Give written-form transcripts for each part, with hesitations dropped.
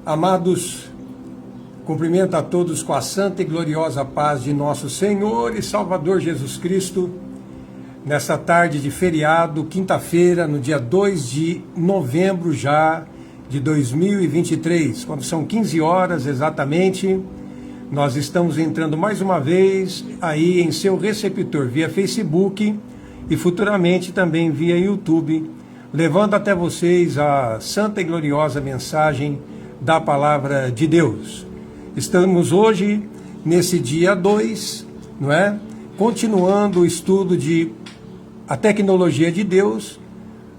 Amados, cumprimento a todos com a santa e gloriosa paz de nosso Senhor e Salvador Jesus Cristo, nessa tarde de feriado, quinta-feira, no dia 2 de novembro já de 2023, quando são 15 horas exatamente, nós estamos entrando mais uma vez aí em seu receptor via Facebook e futuramente também via YouTube, levando até vocês a santa e gloriosa mensagem da Palavra de Deus. Estamos hoje, nesse dia 2, não é? Continuando o estudo de A Tecnologia de Deus,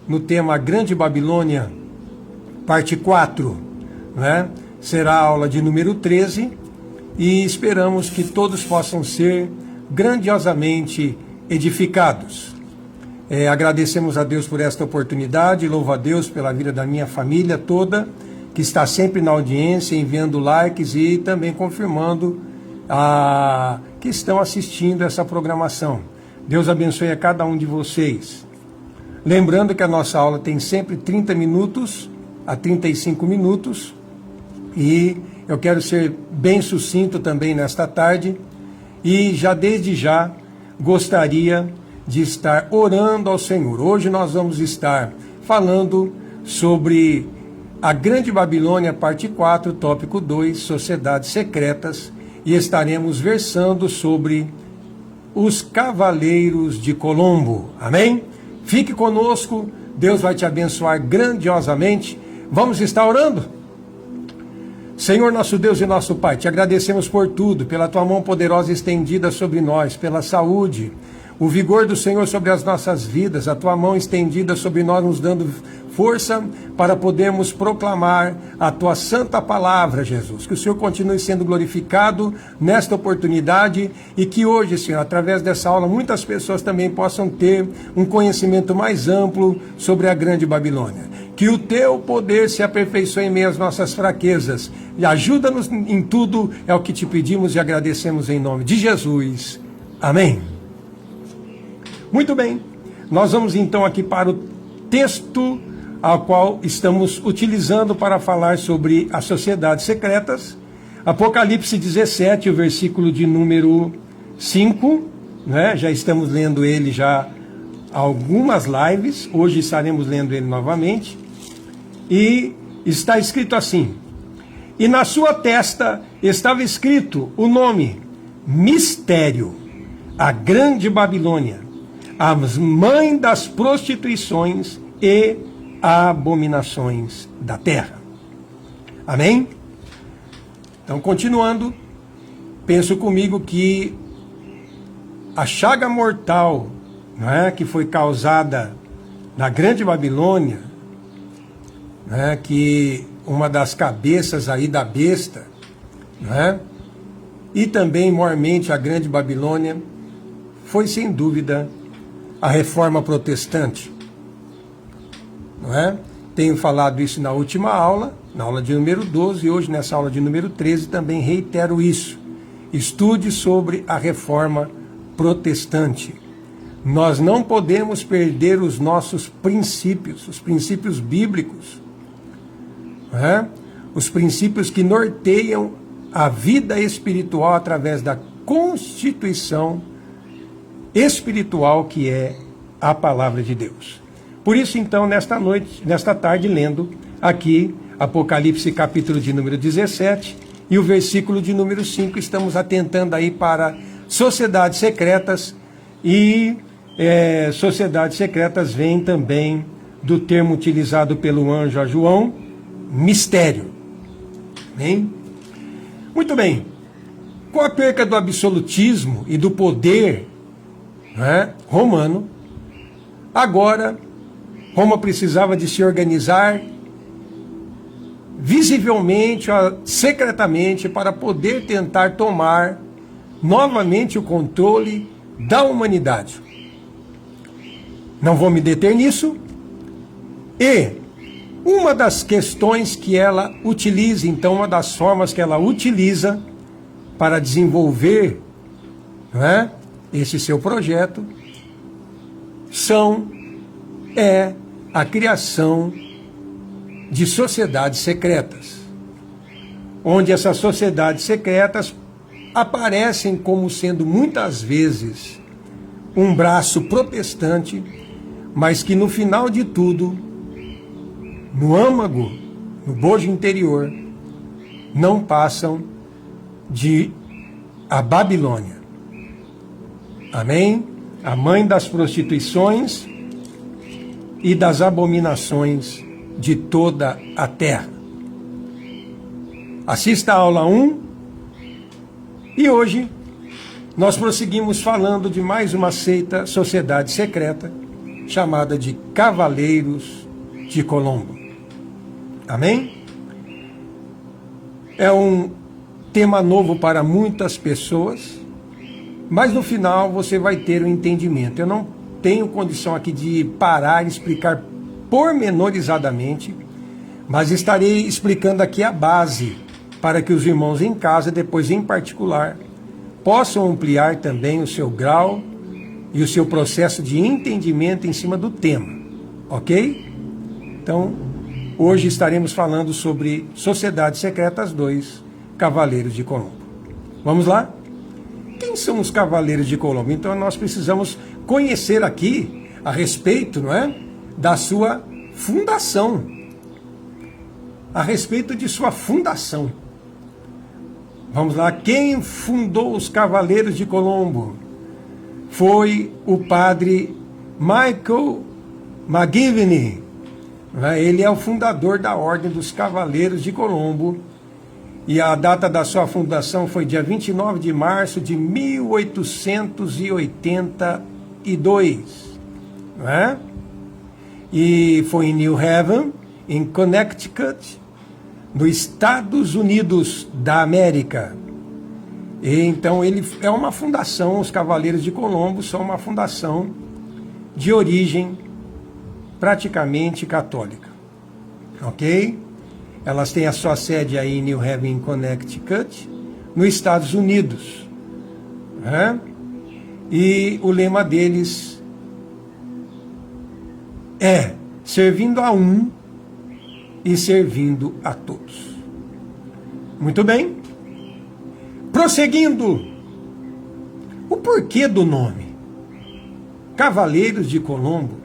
no tema Grande Babilônia, parte 4, não é? Será a aula de número 13, e esperamos que todos possam ser grandiosamente edificados. Agradecemos a Deus por esta oportunidade, louvo a Deus pela vida da minha família toda, que está sempre na audiência, enviando likes e também confirmando que estão assistindo essa programação. Deus abençoe a cada um de vocês. Lembrando que a nossa aula tem sempre 30 minutos a 35 minutos e eu quero ser bem sucinto também nesta tarde e já desde já gostaria de estar orando ao Senhor. Hoje nós vamos estar falando sobre a Grande Babilônia, parte 4, tópico 2, Sociedades Secretas, e estaremos versando sobre os Cavaleiros de Colombo. Amém? Fique conosco, Deus vai te abençoar grandiosamente. Vamos estar orando? Senhor nosso Deus e nosso Pai, te agradecemos por tudo, pela tua mão poderosa estendida sobre nós, pela saúde, o vigor do Senhor sobre as nossas vidas, a tua mão estendida sobre nós, nos dando força para podermos proclamar a tua santa palavra, Jesus. Que o Senhor continue sendo glorificado nesta oportunidade e que hoje, Senhor, através dessa aula, muitas pessoas também possam ter um conhecimento mais amplo sobre a Grande Babilônia. Que o teu poder se aperfeiçoe em meio às nossas fraquezas e ajuda-nos em tudo, é o que te pedimos e agradecemos em nome de Jesus. Amém. Muito bem, nós vamos então aqui para o texto ao qual estamos utilizando para falar sobre as sociedades secretas, Apocalipse 17, o versículo de número 5, né? Já estamos lendo ele já há algumas lives, hoje estaremos lendo ele novamente, e está escrito assim: e na sua testa estava escrito o nome Mistério, a Grande Babilônia, a mãe das prostituições e abominações da terra. Amém? Então, continuando, penso comigo que a chaga mortal, não é, que foi causada na Grande Babilônia, não é, que uma das cabeças aí da besta, não é, e também mormente a Grande Babilônia, foi sem dúvida a reforma protestante, não é? Tenho falado isso na última aula, na aula de número 12, e hoje nessa aula de número 13 também reitero isso. Estude sobre a reforma protestante. Nós não podemos perder os nossos princípios, os princípios bíblicos, não é? Os princípios que norteiam a vida espiritual através da constituição espiritual que é a palavra de Deus. Por isso, então, nesta tarde, lendo aqui Apocalipse capítulo de número 17 e o versículo de número 5, estamos atentando aí para sociedades secretas, e sociedades secretas vem também do termo utilizado pelo anjo a João, mistério. Amém? Muito bem. Com a perca do absolutismo e do poder romano, agora Roma precisava de se organizar visivelmente, secretamente, para poder tentar tomar novamente o controle da humanidade. Não vou me deter nisso. E uma das questões que ela utiliza, então, uma das formas que ela utiliza para desenvolver, esse seu projeto, a criação de sociedades secretas. onde essas sociedades secretas aparecem como sendo muitas vezes um braço protestante, mas que no final de tudo, no âmago, no bojo interior, não passam de a Babilônia. Amém? A mãe das prostituições e das abominações de toda a terra. Assista a aula 1 e hoje nós prosseguimos falando de mais uma seita, sociedade secreta, chamada de Cavaleiros de Colombo. Amém? É um tema novo para muitas pessoas, mas no final você vai ter o entendimento. Eu não tenho condição aqui de parar e explicar pormenorizadamente, mas estarei explicando aqui a base para que os irmãos em casa, depois em particular, possam ampliar também o seu grau e o seu processo de entendimento em cima do tema, ok? Então, hoje estaremos falando sobre Sociedades Secretas 2, Cavaleiros de Colombo. Vamos lá? Quem são os Cavaleiros de Colombo? Então nós precisamos conhecer aqui a respeito, não é, da sua fundação. A respeito de sua fundação. Vamos lá, quem fundou os Cavaleiros de Colombo? Foi o padre Michael McGivney. Ele é o fundador da Ordem dos Cavaleiros de Colombo. E a data da sua fundação foi dia 29 de março de 1882. Não é? E foi em New Haven, em Connecticut, nos Estados Unidos da América. E então ele é uma fundação, os Cavaleiros de Colombo são uma fundação de origem praticamente católica. Ok? Elas têm a sua sede aí em New Haven, Connecticut, nos Estados Unidos. E o lema deles é servindo a um e servindo a todos. Muito bem. Prosseguindo, o porquê do nome Cavaleiros de Colombo?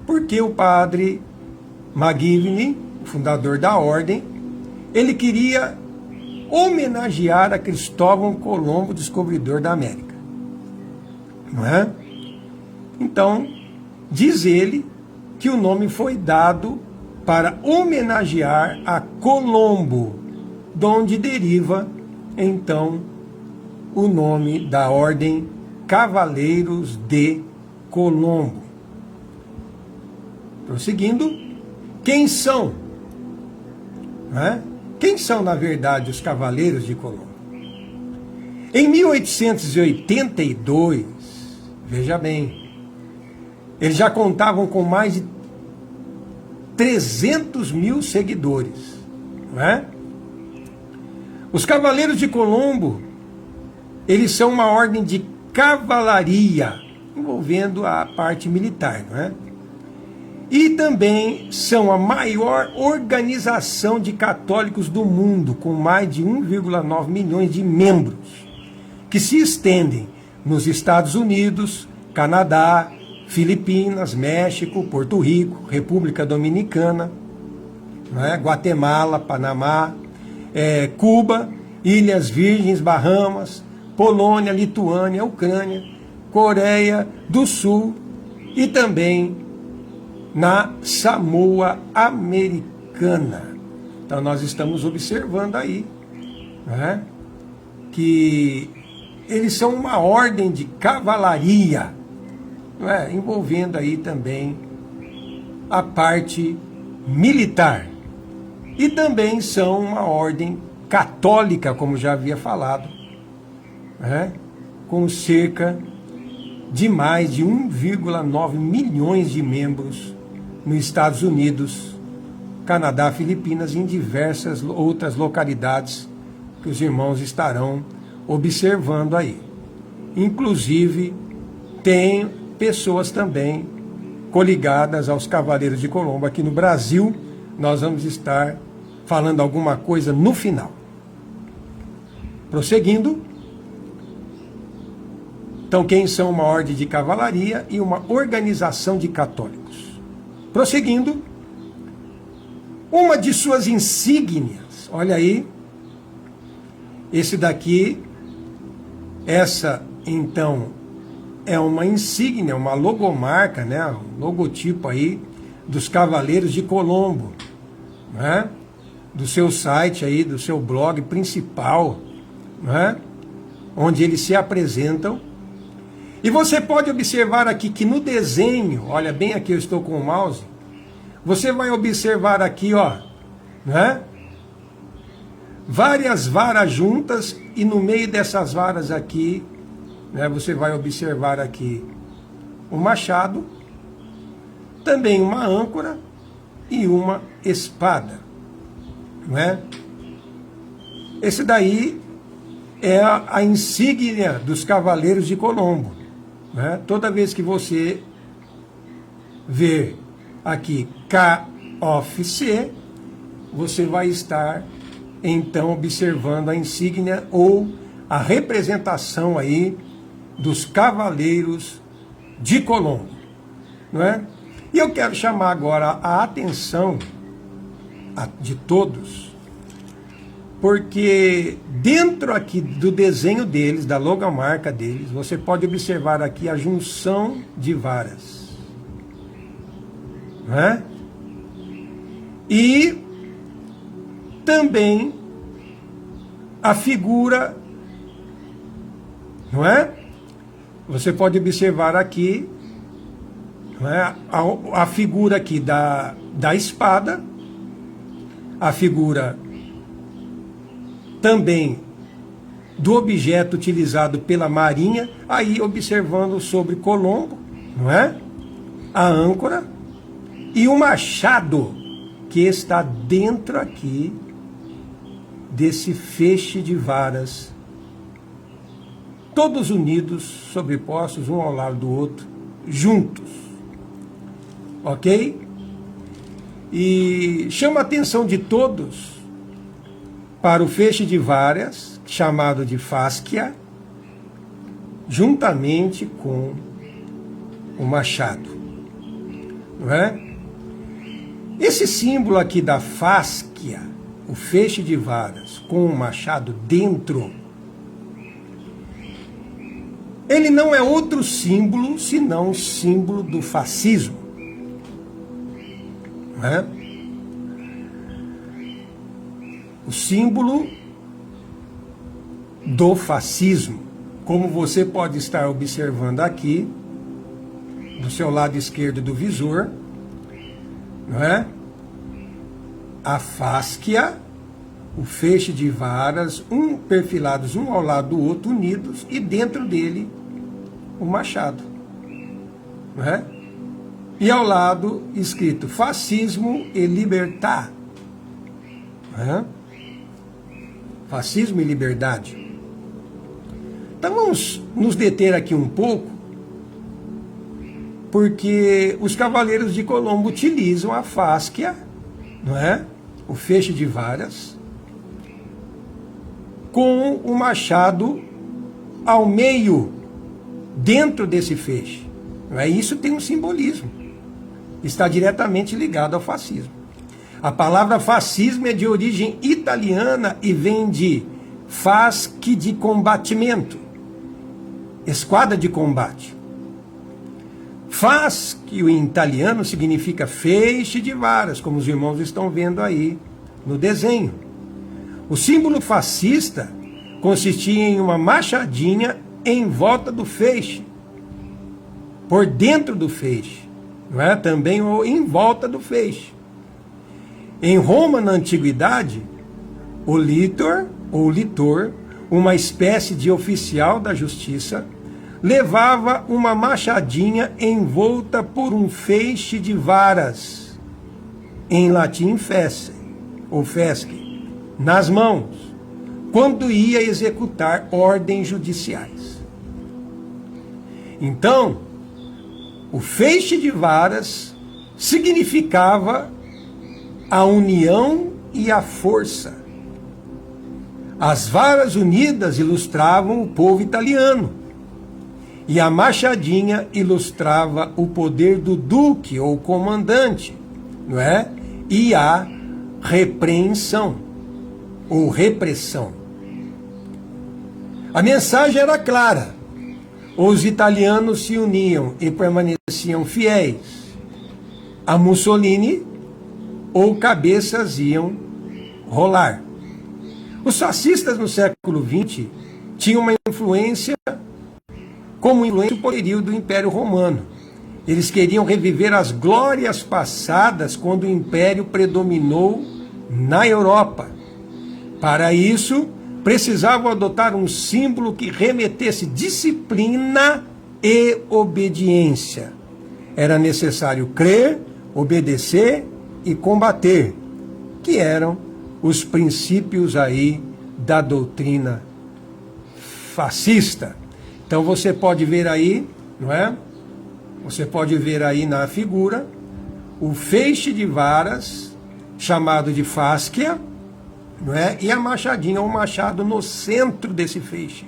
Porque o padre McGivney, fundador da ordem, ele queria homenagear a Cristóvão Colombo, descobridor da América. Não é? Então, diz ele que o nome foi dado para homenagear a Colombo, de onde deriva, então, o nome da ordem Cavaleiros de Colombo. Prosseguindo, quem são? Quem são, na verdade, os Cavaleiros de Colombo? Em 1882, veja bem, eles já contavam com mais de 300 mil seguidores. Não é? Os Cavaleiros de Colombo, eles são uma ordem de cavalaria, envolvendo a parte militar, não é? E também são a maior organização de católicos do mundo, com mais de 1,9 milhões de membros, que se estendem nos Estados Unidos, Canadá, Filipinas, México, Porto Rico, República Dominicana, Guatemala, Panamá, Cuba, Ilhas Virgens, Bahamas, Polônia, Lituânia, Ucrânia, Coreia do Sul e também na Samoa Americana. Então nós estamos observando aí, que eles são uma ordem de cavalaria, envolvendo aí também a parte militar. E também são uma ordem católica, como já havia falado, com cerca de mais de 1,9 milhões de membros nos Estados Unidos, Canadá, Filipinas e em diversas outras localidades que os irmãos estarão observando aí. Inclusive, tem pessoas também coligadas aos Cavaleiros de Colombo. Aqui no Brasil, nós vamos estar falando alguma coisa no final. Prosseguindo. Então, quem são uma ordem de cavalaria e uma organização de católicos? Prosseguindo. Uma de suas insígnias, olha aí, esse daqui, essa, então, é uma insígnia, uma logomarca, né, um logotipo aí dos Cavaleiros de Colombo, né, do seu site aí, do seu blog principal, né, onde eles se apresentam. E você pode observar aqui que no desenho, olha bem aqui, eu estou com o mouse, você vai observar aqui, ó, né, várias varas juntas, e no meio dessas varas aqui, né, você vai observar aqui um machado, também uma âncora e uma espada, né? Esse daí é a insígnia dos Cavaleiros de Colombo, né? Toda vez que você vê aqui KOFC, você vai estar então observando a insígnia ou a representação aí dos Cavaleiros de Colombo, não é? E eu quero chamar agora a atenção de todos, porque dentro aqui do desenho deles, da logomarca deles, você pode observar aqui a junção de varas, não é? E também a figura, não é? Você pode observar aqui, não é? A figura aqui da espada, a figura também do objeto utilizado pela Marinha, aí observando sobre Colombo, não é? A âncora e o machado que está dentro aqui desse feixe de varas, todos unidos, sobrepostos um ao lado do outro, juntos, ok? E chama a atenção de todos para o feixe de varas, chamado de fáscia, juntamente com o machado, não é? Esse símbolo aqui da fáscia, o feixe de varas com o machado dentro, ele não é outro símbolo senão o símbolo do fascismo, não é? O símbolo do fascismo, como você pode estar observando aqui, do seu lado esquerdo do visor, não é? A fáscia, o feixe de varas, perfilados um ao lado do outro, unidos, e dentro dele o machado, não é? E ao lado escrito fascismo e libertar, não é? Fascismo e liberdade. Então vamos nos deter aqui um pouco, porque os Cavaleiros de Colombo utilizam a fáscia, não é? O feixe de varas, com o machado ao meio, dentro desse feixe. Não é? Isso tem um simbolismo. Está diretamente ligado ao fascismo. A palavra fascismo é de origem italiana e vem de fasci de combatimento, esquadra de combate. Fascio em italiano significa feixe de varas, como os irmãos estão vendo aí no desenho. O símbolo fascista consistia em uma machadinha em volta do feixe, por dentro do feixe, não é? Também ou em volta do feixe. Em Roma, na antiguidade, o litor, ou litor, uma espécie de oficial da justiça, levava uma machadinha envolta por um feixe de varas, em latim fesse, ou fesque, nas mãos, quando ia executar ordens judiciais. Então, o feixe de varas significava a união e a força. As varas unidas ilustravam o povo italiano, e a machadinha ilustrava o poder do duque ou comandante, não é? E a repreensão ou repressão. A mensagem era clara. Os italianos se uniam e permaneciam fiéis a Mussolini, ou cabeças iam rolar. Os fascistas no século XX tinham uma influência, como influência o poderio do Império Romano. Eles queriam reviver as glórias passadas quando o Império predominou na Europa. Para isso, precisavam adotar um símbolo que remetesse disciplina e obediência. Era necessário crer, obedecer e combater, que eram os princípios aí da doutrina fascista. Então você pode ver aí, não é? Você pode ver aí na figura o feixe de varas, chamado de fáscia, não é? E a machadinha, ou machado no centro desse feixe,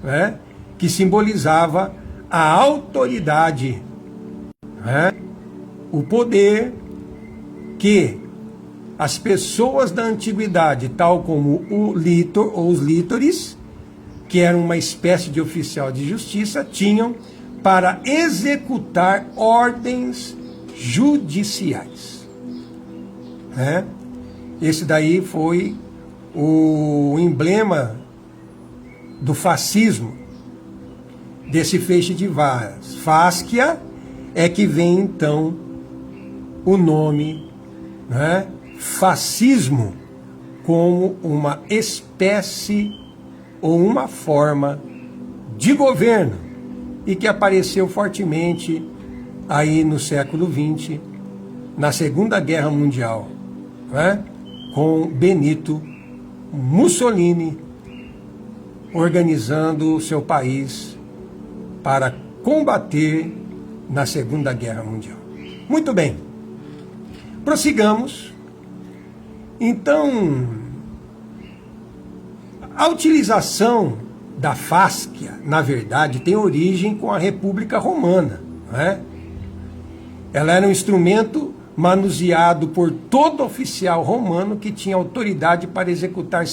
não é? Que simbolizava a autoridade, não é? O poder que as pessoas da antiguidade, tal como o litor ou os lítores, que eram uma espécie de oficial de justiça, tinham para executar ordens judiciais, né? Esse daí foi o emblema do fascismo, desse feixe de varas. Fáscia é que vem então o nome, né, fascismo, como uma espécie ou uma forma de governo, e que apareceu fortemente aí no século XX, na Segunda Guerra Mundial, né, com Benito Mussolini organizando o seu país para combater na Segunda Guerra Mundial. Muito bem, prossigamos. Então, a utilização da fáscia, na verdade, tem origem com a República Romana, não é? Ela era um instrumento manuseado por todo oficial romano que tinha autoridade para executar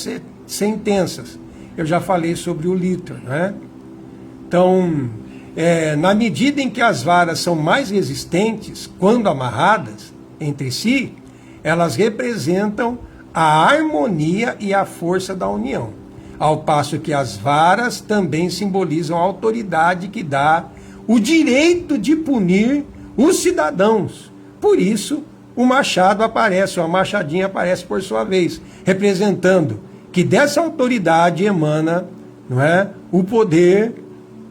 sentenças. Eu já falei sobre o litor, né? Então, na medida em que as varas são mais resistentes, quando amarradas entre si, elas representam a harmonia e a força da união. Ao passo que as varas também simbolizam a autoridade que dá o direito de punir os cidadãos. Por isso, o machado aparece, ou a machadinha aparece por sua vez, representando que dessa autoridade emana, não é, o poder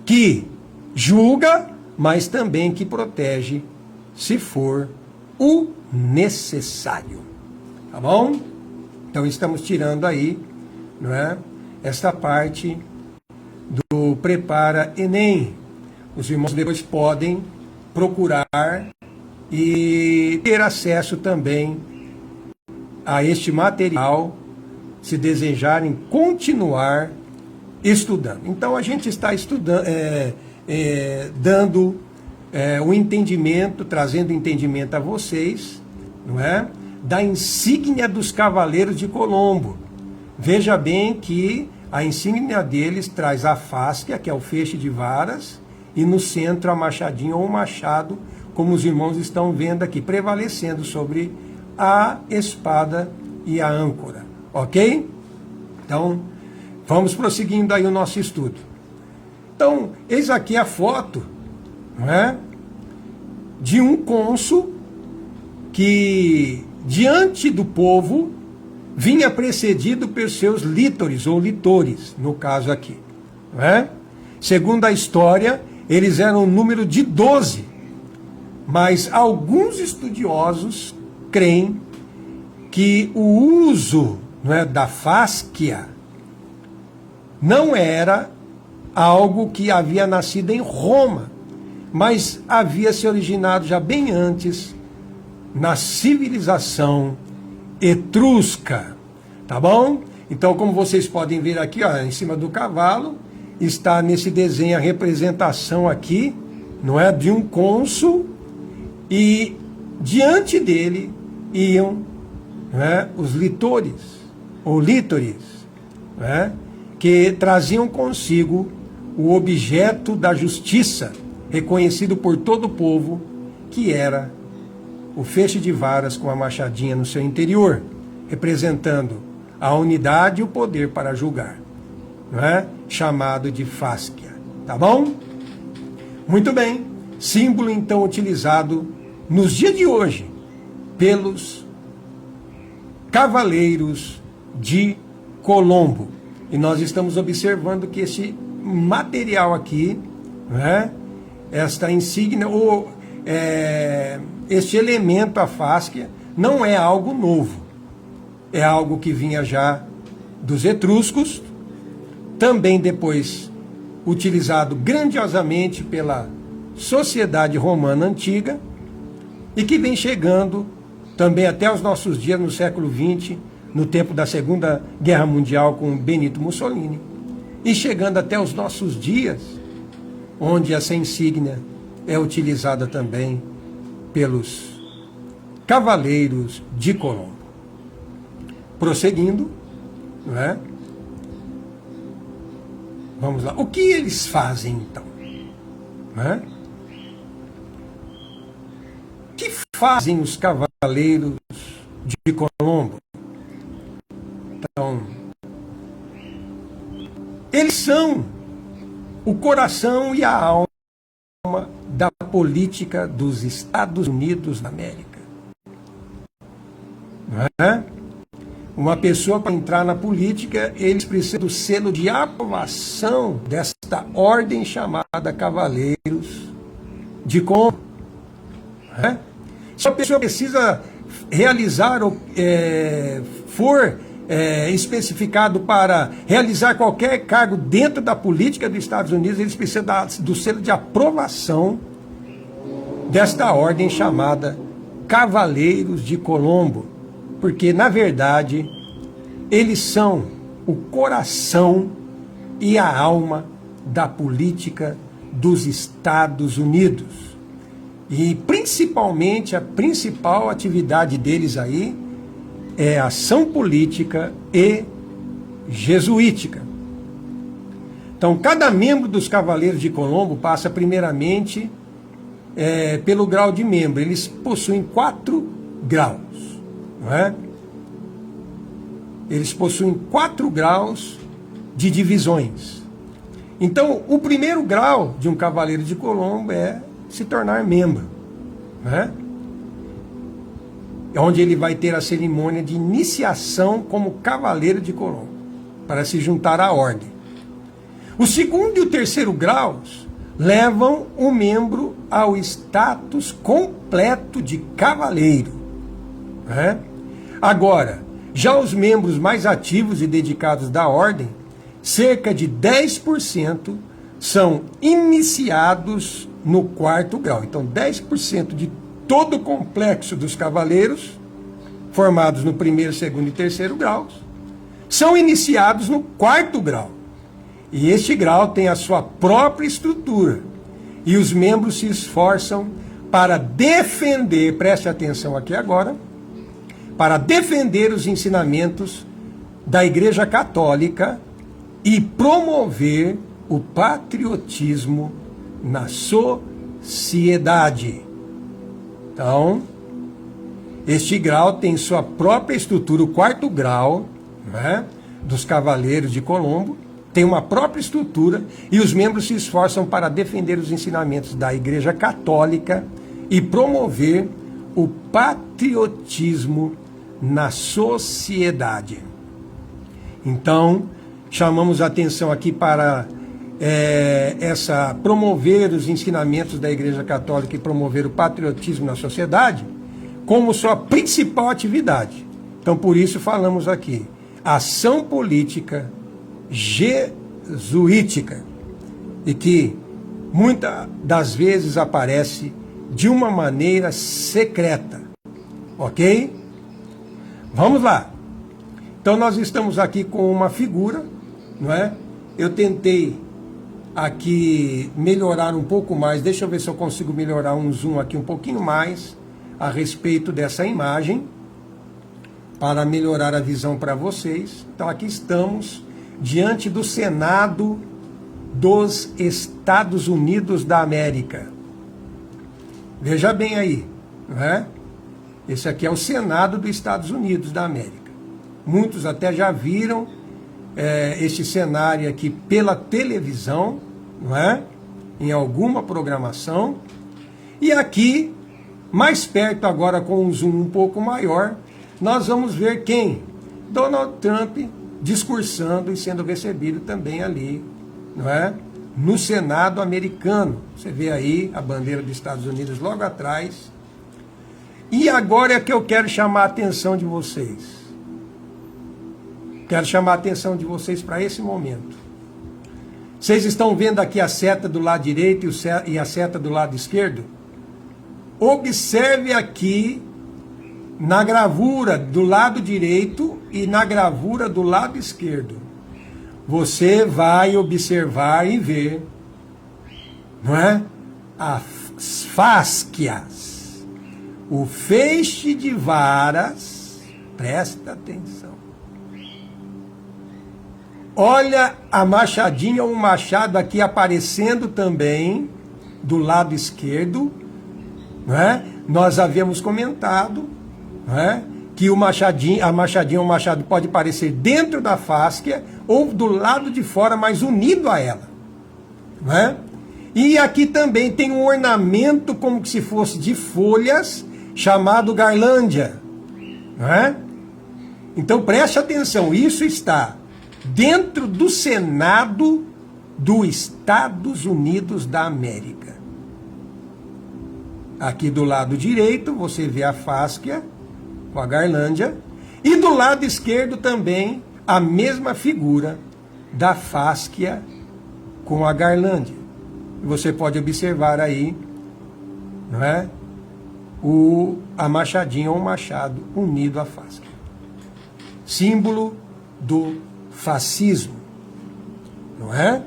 que julga, mas também que protege, se for o necessário. Tá bom? Então estamos tirando aí, não é, esta parte do Prepara Enem. Os irmãos depois podem procurar e ter acesso também a este material, se desejarem continuar estudando. Então a gente está estudando, dando o entendimento, trazendo entendimento a vocês, não é? Da insígnia dos Cavaleiros de Colombo. Veja bem que a insígnia deles traz a fáscia, que é o feixe de varas, e no centro a machadinha ou machado, como os irmãos estão vendo aqui, prevalecendo sobre a espada e a âncora. Ok? Então, vamos prosseguindo aí o nosso estudo. Então, eis aqui a foto, não é, de um cônsul que, diante do povo, vinha precedido por seus lítores, ou litores, no caso aqui. Não é? Segundo a história, eles eram um número de 12, mas alguns estudiosos creem que o uso, não é, da fáscia não era algo que havia nascido em Roma, mas havia se originado já bem antes na civilização etrusca, tá bom? Então, como vocês podem ver aqui, ó, em cima do cavalo, está nesse desenho a representação aqui, não é, de um cônsul, e diante dele iam, né, os litores, ou lítores, né, que traziam consigo o objeto da justiça, reconhecido por todo o povo, que era o feixe de varas com a machadinha no seu interior, representando a unidade e o poder para julgar, não é? Chamado de fáscia, tá bom? Muito bem, símbolo então utilizado nos dias de hoje pelos cavaleiros de Colombo. E nós estamos observando que esse material aqui, né, esta insígnia, ou este elemento, a fáscia, não é algo novo. É algo que vinha já dos etruscos, também depois utilizado grandiosamente pela sociedade romana antiga, e que vem chegando também até os nossos dias, no século XX, no tempo da Segunda Guerra Mundial com Benito Mussolini, e chegando até os nossos dias, onde essa insígnia é utilizada também pelos cavaleiros de Colombo. Prosseguindo, não é? Vamos lá. O que eles fazem então? Não é? O que fazem os cavaleiros de Colombo? Então, eles são o coração e a alma da política dos Estados Unidos da América. Não é? Uma pessoa, para entrar na política, eles precisam do selo de aprovação desta ordem chamada Cavaleiros de Colombo. Não é? Se a pessoa precisa realizar, for especificado para realizar qualquer cargo dentro da política dos Estados Unidos, eles precisam do selo de aprovação desta ordem chamada Cavaleiros de Colombo, porque, na verdade, eles são o coração e a alma da política dos Estados Unidos. E, principalmente, a principal atividade deles aí é ação política e jesuítica. Então, cada membro dos Cavaleiros de Colombo passa primeiramente pelo grau de membro. Eles possuem 4 graus, não é? Eles possuem 4 graus de divisões. Então, o primeiro grau de um Cavaleiro de Colombo é se tornar membro, né? É onde ele vai ter a cerimônia de iniciação como Cavaleiro de Colombo, para se juntar à ordem. O segundo e o terceiro graus levam o membro ao status completo de cavaleiro, né? Agora, já os membros mais ativos e dedicados da ordem, cerca de 10% são iniciados no 4º grau. Então, 10% de todo o complexo dos cavaleiros, formados no 1º, 2º e 3º graus, são iniciados no 4º grau. E este grau tem a sua própria estrutura. E os membros se esforçam para defender, preste atenção aqui agora, para defender os ensinamentos da Igreja Católica e promover o patriotismo na sociedade. Então, este grau tem sua própria estrutura, o 4º grau, né, dos Cavaleiros de Colombo, tem uma própria estrutura e os membros se esforçam para defender os ensinamentos da Igreja Católica e promover o patriotismo na sociedade. Então, chamamos a atenção aqui para promover os ensinamentos da Igreja Católica e promover o patriotismo na sociedade como sua principal atividade. Então, por isso falamos aqui, ação política jesuítica, e que muitas das vezes aparece de uma maneira secreta, ok? Vamos lá. Então nós estamos aqui com uma figura, não é? Eu tentei aqui melhorar um pouco mais, deixa eu ver se eu consigo melhorar um zoom aqui um pouquinho mais a respeito dessa imagem, para melhorar a visão para vocês. Então aqui estamos diante do Senado dos Estados Unidos da América. Veja bem aí, não é? Esse aqui é o Senado dos Estados Unidos da América. Muitos até já viram este cenário aqui pela televisão, não é? Em alguma programação. E aqui, mais perto agora com um zoom um pouco maior, nós vamos ver quem? Donald Trump discursando e sendo recebido também ali, não é? No Senado americano. Você vê aí a bandeira dos Estados Unidos logo atrás. E agora é que eu quero chamar a atenção de vocês. Quero chamar a atenção de vocês para esse momento. Vocês estão vendo aqui a seta do lado direito e a seta do lado esquerdo? Observe aqui na gravura do lado direito e na gravura do lado esquerdo. Você vai observar e ver, não é? As fásquias, o feixe de varas, presta atenção. Olha a machadinha, um machado aqui aparecendo também do lado esquerdo, não é? Nós havíamos comentado, não é? Que a machadinha, o machado pode aparecer dentro da fásquia ou do lado de fora, mas unido a ela, não é? E aqui também tem um ornamento como se fosse de folhas, chamado garlândia, não é? Então preste atenção, isso está dentro do Senado dos Estados Unidos da América. Aqui do lado direito você vê a fásquia com a garlândia e do lado esquerdo também a mesma figura da fásquia com a garlândia. Você pode observar aí, não é? A machadinha ou o machado unido à fásquia. Símbolo do fascismo, não é?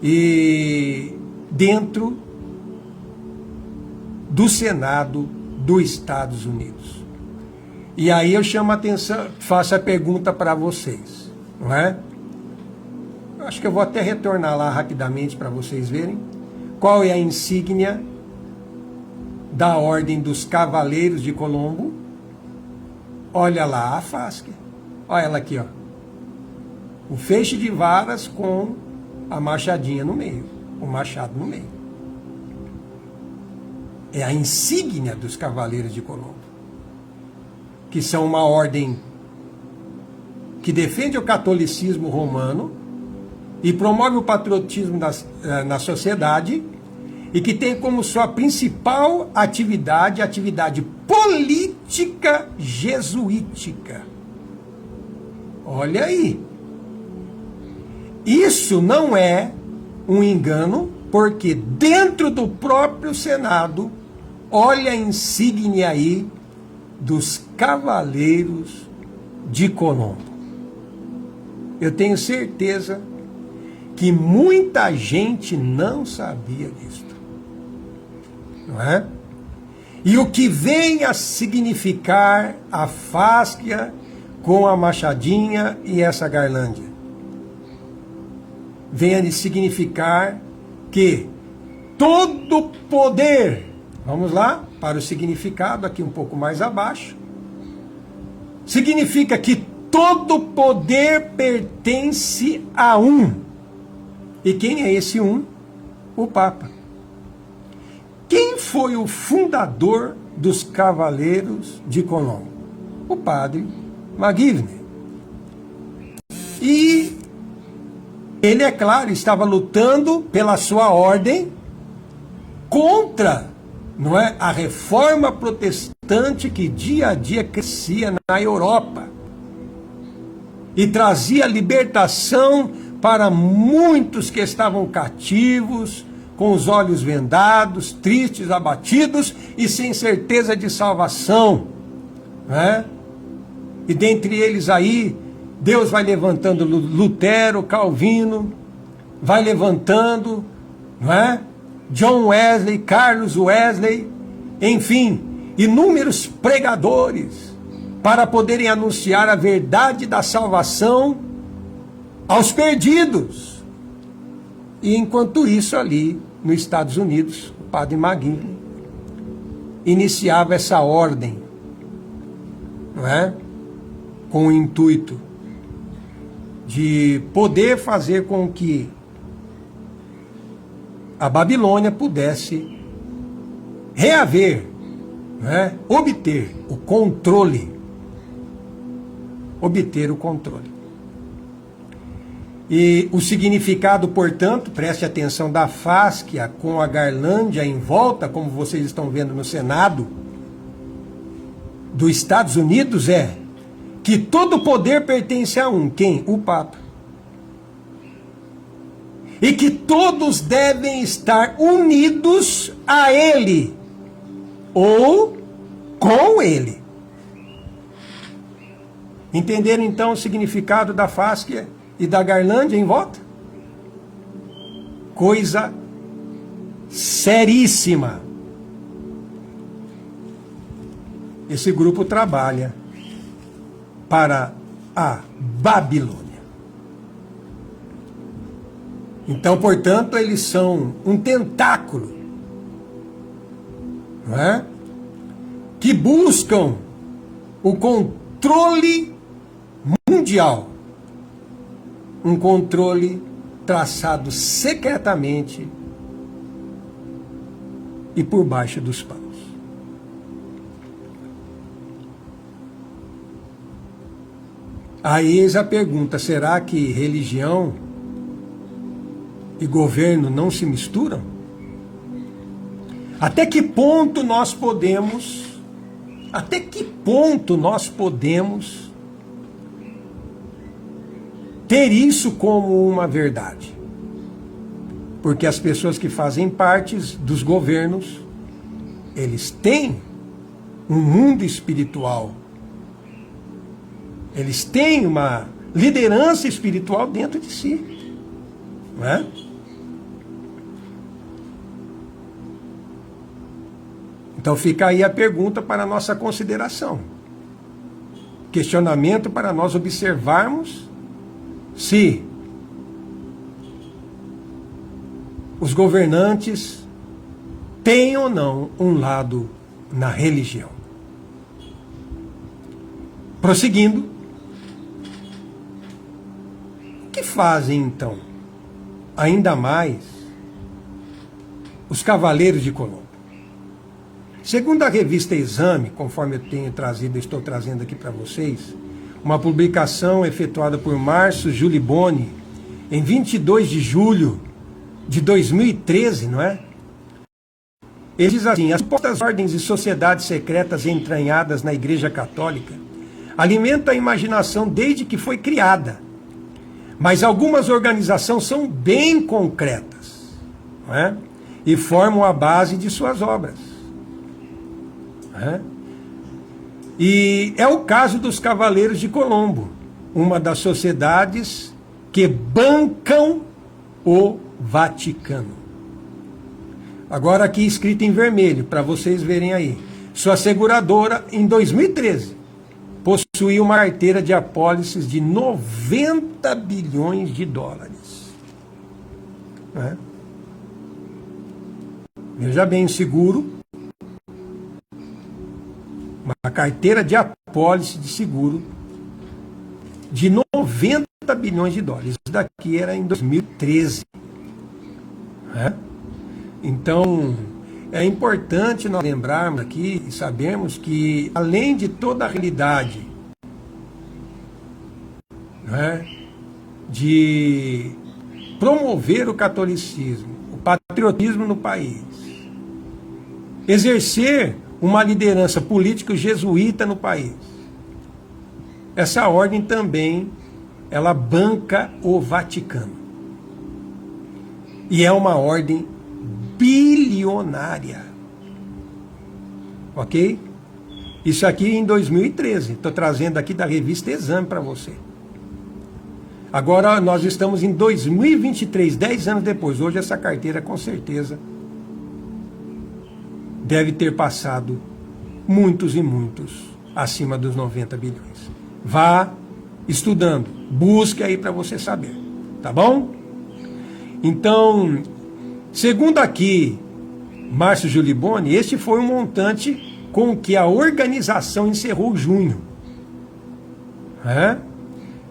E dentro do Senado dos Estados Unidos. E aí eu chamo a atenção, faço a pergunta para vocês, não é? Acho que eu vou até retornar lá rapidamente para vocês verem. Qual é a insígnia da Ordem dos Cavaleiros de Colombo? Olha lá a fásquia. Olha ela aqui, ó. O feixe de varas com a machadinha no meio, o machado no meio. É a insígnia dos Cavaleiros de Colombo, que são uma ordem que defende o catolicismo romano e promove o patriotismo na sociedade e que tem como sua principal atividade, a atividade política jesuítica. Olha aí. Isso não é um engano, porque dentro do próprio Senado, olha a insígnia aí dos Cavaleiros de Colombo. Eu tenho certeza que muita gente não sabia disso, não é? E o que vem a significar a fásquia com a machadinha e essa garlândia? Vem a significar que todo poder, vamos lá, para o significado aqui um pouco mais abaixo, significa que todo poder pertence a um. E quem é esse um? O Papa. Quem foi o fundador dos Cavaleiros de Colombo? O padre McGivney. E ele, é claro, estava lutando pela sua ordem contra, não é, a reforma protestante que dia a dia crescia na Europa e trazia libertação para muitos que estavam cativos, com os olhos vendados, tristes, abatidos e sem certeza de salvação, não é? E dentre eles aí, Deus vai levantando Lutero, Calvino, vai levantando, não é? John Wesley, Carlos Wesley, enfim, inúmeros pregadores para poderem anunciar a verdade da salvação aos perdidos. E enquanto isso ali, nos Estados Unidos, o padre McGuinness iniciava essa ordem, não é? Com o intuito de poder fazer com que a Babilônia pudesse reaver, não é? Obter o controle. Obter o controle. E o significado, portanto, preste atenção, da fásquia com a garlândia em volta, como vocês estão vendo no Senado dos Estados Unidos, é que todo poder pertence a um. Quem? O Papa. E que todos devem estar unidos a ele, ou com ele. Entenderam então o significado da fásquia e da garlândia em volta? Coisa seríssima. Esse grupo trabalha para a Babilônia. Então, portanto, eles são um tentáculo, não é? Que buscam o controle mundial. Um controle traçado secretamente e por baixo dos panos. Aí eis a pergunta: será que religião e governo não se misturam? Até que ponto nós podemos ter isso como uma verdade? Porque as pessoas que fazem parte dos governos, eles têm um mundo espiritual. Eles têm uma liderança espiritual dentro de si. Não é? Então fica aí a pergunta para a nossa consideração. Questionamento para nós observarmos se os governantes têm ou não um lado na religião. Prosseguindo, o que fazem então, ainda mais, os Cavaleiros de Colombo? Segundo a revista Exame, conforme estou trazendo aqui para vocês, uma publicação efetuada por Márcio Giuliboni em 22 de julho de 2013, não é? Ele diz assim: as supostas ordens e sociedades secretas entranhadas na Igreja Católica alimentam a imaginação desde que foi criada, mas algumas organizações são bem concretas, não é? E formam a base de suas obras. E é o caso dos Cavaleiros de Colombo, uma das sociedades que bancam o Vaticano. Agora aqui escrito em vermelho, para vocês verem aí. Sua seguradora, em 2013, possuía uma carteira de apólices de 90 bilhões de dólares. Veja bem, o seguro, uma carteira de apólice de seguro de 90 bilhões de dólares. Isso daqui era em 2013. Então, é importante nós lembrarmos aqui e sabermos que, além de toda a realidade de promover o catolicismo, o patriotismo no país, exercer uma liderança política jesuíta no país, essa ordem também, ela banca o Vaticano. E é uma ordem bilionária. Ok? Isso aqui em 2013. Estou trazendo aqui da revista Exame para você. Agora nós estamos em 2023, 10 anos depois. Hoje essa carteira com certeza deve ter passado muitos e muitos acima dos 90 bilhões. Vá estudando, busque aí para você saber, tá bom? Então, segundo aqui Márcio Giuliboni, este foi um montante com que a organização encerrou junho.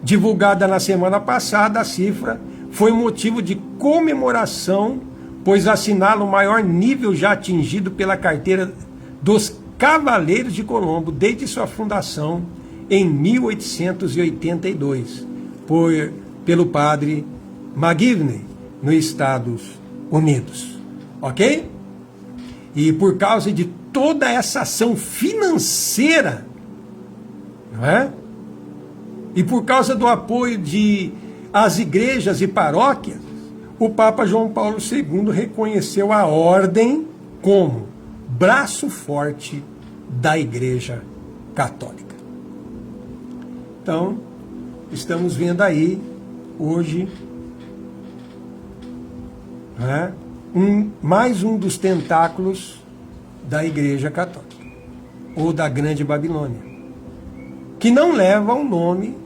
Divulgada na semana passada, a cifra foi motivo de comemoração, pois assinala o maior nível já atingido pela carteira dos Cavaleiros de Colombo desde sua fundação em 1882, pelo padre McGivney, nos Estados Unidos. Ok? E por causa de toda essa ação financeira, não é? E por causa do apoio às igrejas e paróquias, o Papa João Paulo II reconheceu a ordem como braço forte da Igreja Católica. Então, estamos vendo aí, hoje, mais um dos tentáculos da Igreja Católica, ou da Grande Babilônia, que não leva o nome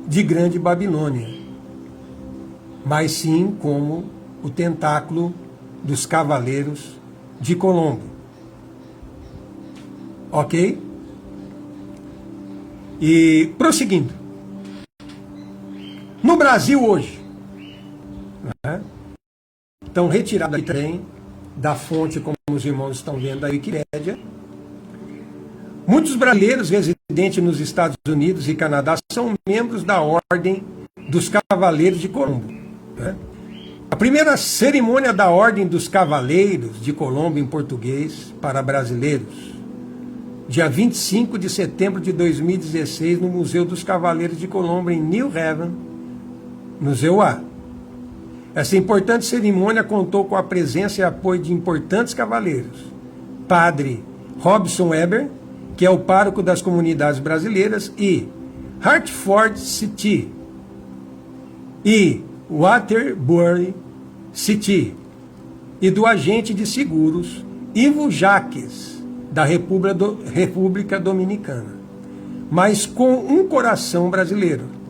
de Grande Babilônia, mas sim como o tentáculo dos Cavaleiros de Colombo. Ok? E prosseguindo. No Brasil hoje, estão retirados aí também da fonte, como os irmãos estão vendo da Wikipédia, muitos brasileiros residentes nos Estados Unidos e Canadá são membros da Ordem dos Cavaleiros de Colombo. A primeira cerimônia da Ordem dos Cavaleiros de Colombo em português para brasileiros, dia 25 de setembro de 2016, no Museu dos Cavaleiros de Colombo, em New Haven, Museu A. Essa importante cerimônia contou com a presença e apoio de importantes cavaleiros. Padre Robson Weber, que é o pároco das comunidades brasileiras, e Hartford City e Waterbury City, e do agente de seguros Ivo Jaques, da República Dominicana, mas com um coração brasileiro.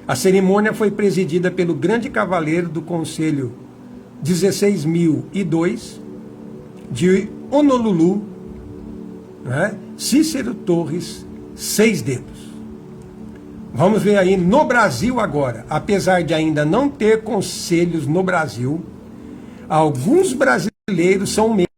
A cerimônia foi presidida pelo grande cavaleiro do Conselho 16.002 de Honolulu, Cícero Torres Seis Dedos. Vamos ver aí no Brasil agora. Apesar de ainda não ter conselhos no Brasil, alguns brasileiros são membros